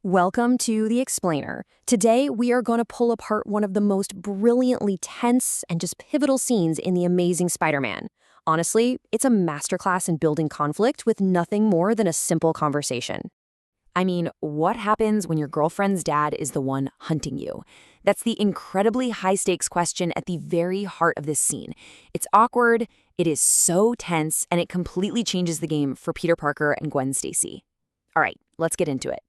Welcome to The Explainer. Today, we are going to pull apart one of the most brilliantly tense and just pivotal scenes in The Amazing Spider-Man. Honestly, it's a masterclass in building conflict with nothing more than a simple conversation. I mean, what happens when your girlfriend's dad is the one hunting you? That's the incredibly high-stakes question at the very heart of this scene. It's awkward, it is so tense, and it completely changes the game for Peter Parker and Gwen Stacy. All right, let's get into it.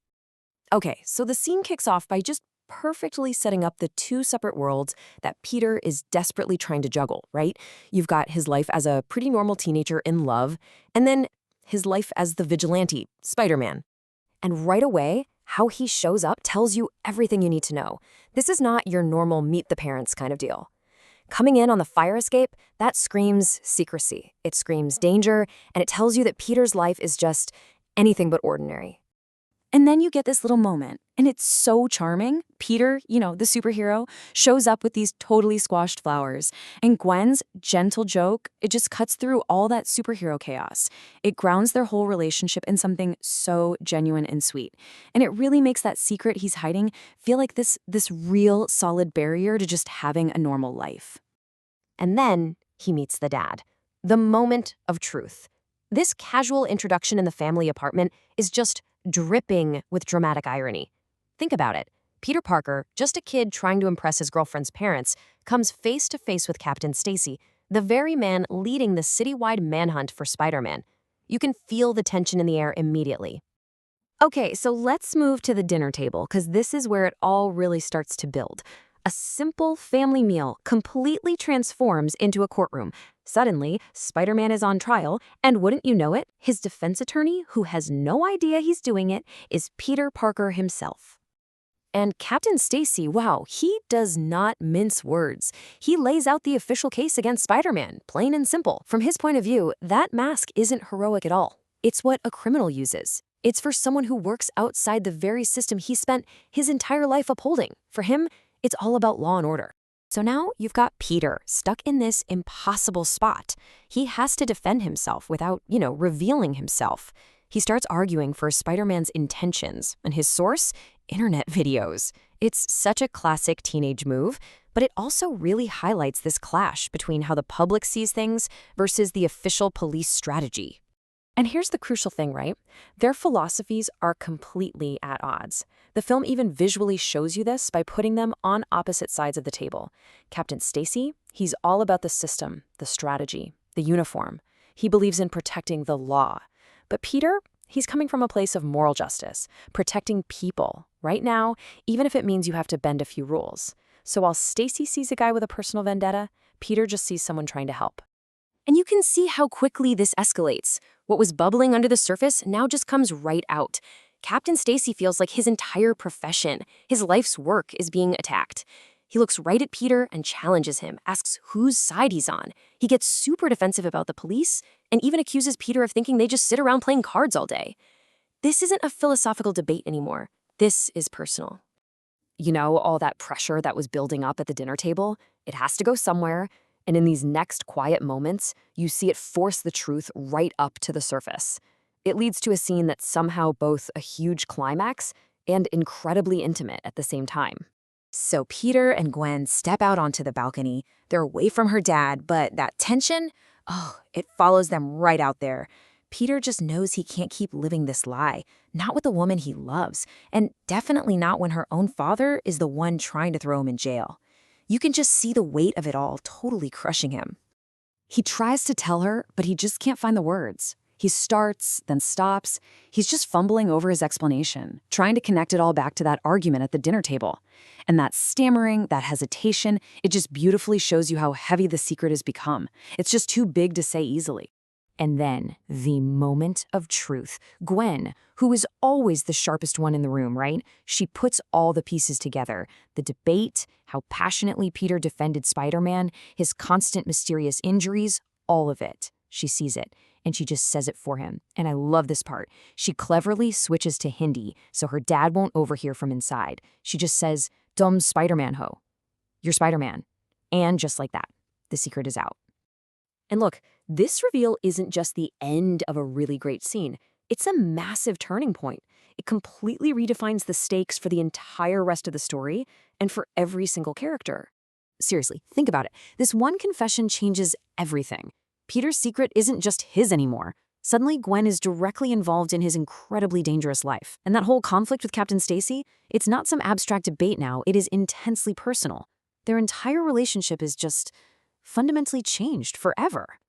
Okay, so the scene kicks off by just perfectly setting up the two separate worlds that Peter is desperately trying to juggle, right? You've got his life as a pretty normal teenager in love, and then his life as the vigilante, Spider-Man. And right away, how he shows up tells you everything you need to know. This is not your normal meet the parents kind of deal. Coming in on the fire escape, that screams secrecy. It screams danger, and it tells you that Peter's life is just anything but ordinary. And then you get this little moment, and it's so charming. Peter, the superhero, shows up with these totally squashed flowers. And Gwen's gentle joke, it just cuts through all that superhero chaos. It grounds their whole relationship in something so genuine and sweet. And it really makes that secret he's hiding feel like this real solid barrier to just having a normal life. And then he meets the dad. The moment of truth. This casual introduction in the family apartment is just dripping with dramatic irony. Think about it. Peter Parker, just a kid trying to impress his girlfriend's parents, comes face to face with Captain Stacy, the very man leading the citywide manhunt for Spider-Man. You can feel the tension in the air immediately. Okay, so let's move to the dinner table, because this is where it all really starts to build. A simple family meal completely transforms into a courtroom. Suddenly, Spider-Man is on trial, and wouldn't you know it, his defense attorney, who has no idea he's doing it, is Peter Parker himself. And Captain Stacy, wow, he does not mince words. He lays out the official case against Spider-Man, plain and simple. From his point of view, that mask isn't heroic at all. It's what a criminal uses. It's for someone who works outside the very system he spent his entire life upholding. For him, it's all about law and order. So now you've got Peter stuck in this impossible spot. He has to defend himself without, revealing himself. He starts arguing for Spider-Man's intentions, and his source? Internet videos. It's such a classic teenage move, but it also really highlights this clash between how the public sees things versus the official police strategy. And here's the crucial thing, right? Their philosophies are completely at odds. The film even visually shows you this by putting them on opposite sides of the table. Captain Stacy, he's all about the system, the strategy, the uniform. He believes in protecting the law. But Peter, he's coming from a place of moral justice, protecting people. Right now, even if it means you have to bend a few rules. So while Stacy sees a guy with a personal vendetta, Peter just sees someone trying to help. And you can see how quickly this escalates. What was bubbling under the surface now just comes right out. Captain Stacy feels like his entire profession, his life's work, is being attacked. He looks right at Peter and challenges him, asks whose side he's on. He gets super defensive about the police and even accuses Peter of thinking they just sit around playing cards all day. This isn't a philosophical debate anymore. This is personal. All that pressure that was building up at the dinner table, it has to go somewhere. And in these next quiet moments, you see it force the truth right up to the surface. It leads to a scene that's somehow both a huge climax and incredibly intimate at the same time. So Peter and Gwen step out onto the balcony. They're away from her dad, but that tension, it follows them right out there. Peter just knows he can't keep living this lie, not with the woman he loves, and definitely not when her own father is the one trying to throw him in jail. You can just see the weight of it all totally crushing him. He tries to tell her, but he just can't find the words. He starts, then stops. He's just fumbling over his explanation, trying to connect it all back to that argument at the dinner table. And that stammering, that hesitation, it just beautifully shows you how heavy the secret has become. It's just too big to say easily. And then, the moment of truth. Gwen, who is always the sharpest one in the room, right? She puts all the pieces together. The debate, how passionately Peter defended Spider-Man, his constant mysterious injuries, all of it. She sees it, and she just says it for him. And I love this part. She cleverly switches to Hindi, so her dad won't overhear from inside. She just says, "Dumb Spider-Man ho. You're Spider-Man." And just like that, the secret is out. And look, this reveal isn't just the end of a really great scene. It's a massive turning point. It completely redefines the stakes for the entire rest of the story and for every single character. Seriously, think about it. This one confession changes everything. Peter's secret isn't just his anymore. Suddenly, Gwen is directly involved in his incredibly dangerous life. And that whole conflict with Captain Stacy, it's not some abstract debate now, it is intensely personal. Their entire relationship is just fundamentally changed forever.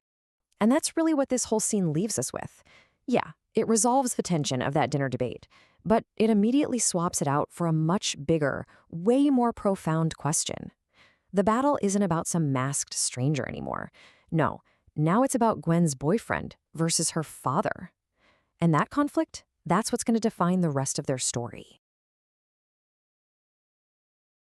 And that's really what this whole scene leaves us with. Yeah, it resolves the tension of that dinner debate, but it immediately swaps it out for a much bigger, way more profound question. The battle isn't about some masked stranger anymore. No, now it's about Gwen's boyfriend versus her father. And that conflict, that's what's going to define the rest of their story.